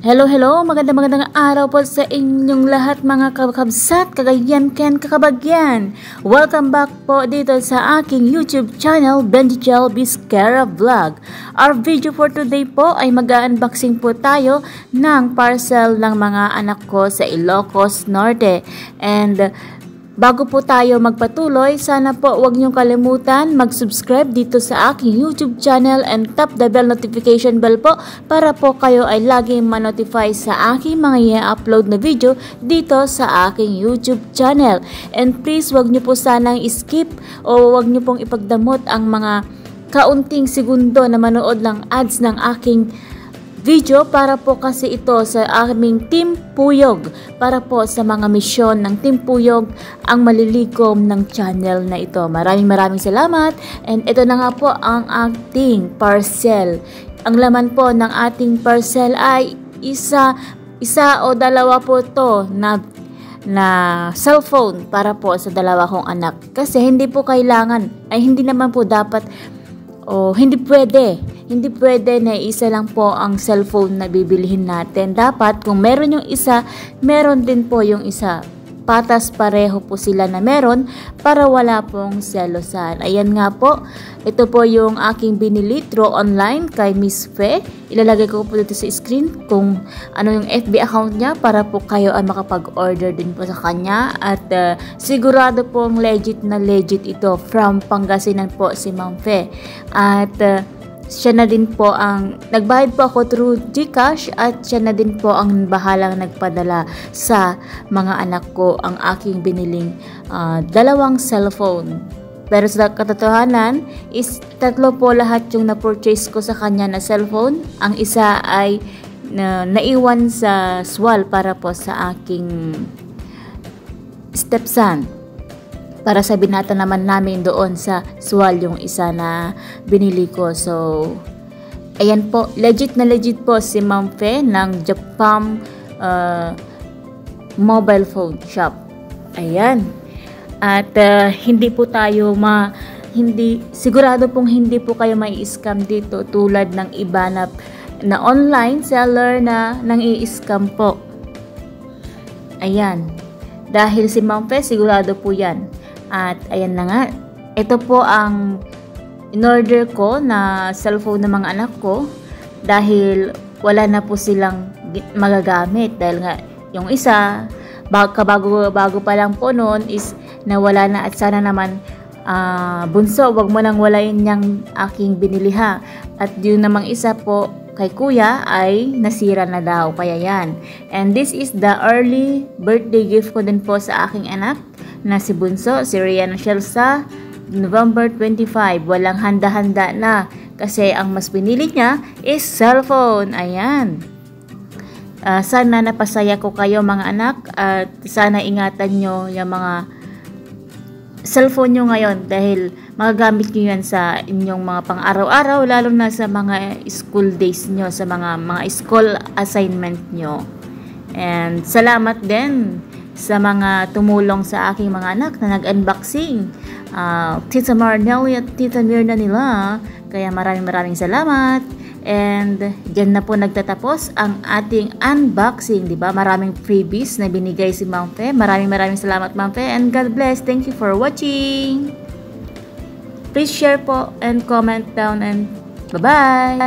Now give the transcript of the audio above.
Hello, magandang araw po sa inyong lahat mga kakabsat, kagayan, kakabagyan. Welcome back po dito sa aking YouTube channel, Benjichel Vizquera Vlog. Our video for today po ay mag-unboxing po tayo ng parcel ng mga anak ko sa Ilocos Norte. And bago po tayo magpatuloy, sana po huwag niyong kalimutan mag-subscribe dito sa aking YouTube channel and tap the bell notification bell po para po kayo ay lagi ma-notify sa aking mga i-upload na video dito sa aking YouTube channel. And please huwag niyo po sanang skip o huwag niyo pong ipagdamot ang mga kaunting segundo na manood ng ads ng aking video para po kasi ito sa aming Team Puyog, para po sa mga misyon ng Team Puyog ang malilikom ng channel na ito. Maraming salamat, and ito na nga po ang ating parcel. Ang laman po ng ating parcel ay isa o dalawa po to na cellphone para po sa dalawa kong anak. Kasi hindi po kailangan, ay hindi naman po dapat hindi pwede na isa lang po ang cellphone na bibilihin natin. Dapat kung meron yung isa, meron din po yung isa. Patas pareho po sila na meron para wala pong selosan. Ayan nga po, ito po yung aking binili through online kay Miss Fe. Ilalagay ko po dito sa screen kung ano yung FB account niya para po kayo ay makapag-order din po sa kanya. At sigurado pong legit na legit ito. From Pangasinan po si Ma'am Fe. At siya na din po ang nagbayad po ako through GCash, at siya na din po ang bahalang nagpadala sa mga anak ko ang aking biniling dalawang cellphone. Pero sa katotohanan is tatlo po lahat yung na-purchase ko sa kanya na cellphone. Ang isa ay naiwan sa SWAL para po sa aking stepson. Para sa binata naman namin doon sa SWAL yung isa na binili ko. So, ayan po. Legit na legit po si Ma'am Fe ng Japan mobile phone shop. Ayan. At hindi po tayo sigurado pong hindi po kayo may scam dito tulad ng iba na online seller na nang i-scam po. Ayan. Dahil si Ma'am Fe, sigurado po yan. At ayan na nga, ito po ang in-order ko na cellphone ng mga anak ko dahil wala na po silang magagamit. Dahil nga yung isa, bago pa lang po noon is nawala na, at sana naman bunso, wag mo nang walain yung aking binili ha. At yun namang isa po kay kuya ay nasira na daw, kaya yan. And this is the early birthday gift ko din po sa aking anak na si Bunso, si Rian Shelsa, November 25. Walang handa-handa na kasi ang mas pinili niya is cellphone. Ayan. Sana napasaya ko kayo mga anak, at sana ingatan nyo yung mga cellphone nyo ngayon dahil magagamit nyo yan sa inyong mga pang-araw-araw, lalo na sa mga school days nyo, sa mga school assignment nyo. And salamat din sa mga tumulong sa aking mga anak na nag-unboxing. Tita Marnelli at Tita Mirna nila. Kaya maraming salamat. And dyan na po nagtatapos ang ating unboxing, diba? Maraming freebies na binigay si Ma'am Fe. Maraming salamat Ma'am Fe, and God bless. Thank you for watching. Please share po and comment down, and bye-bye.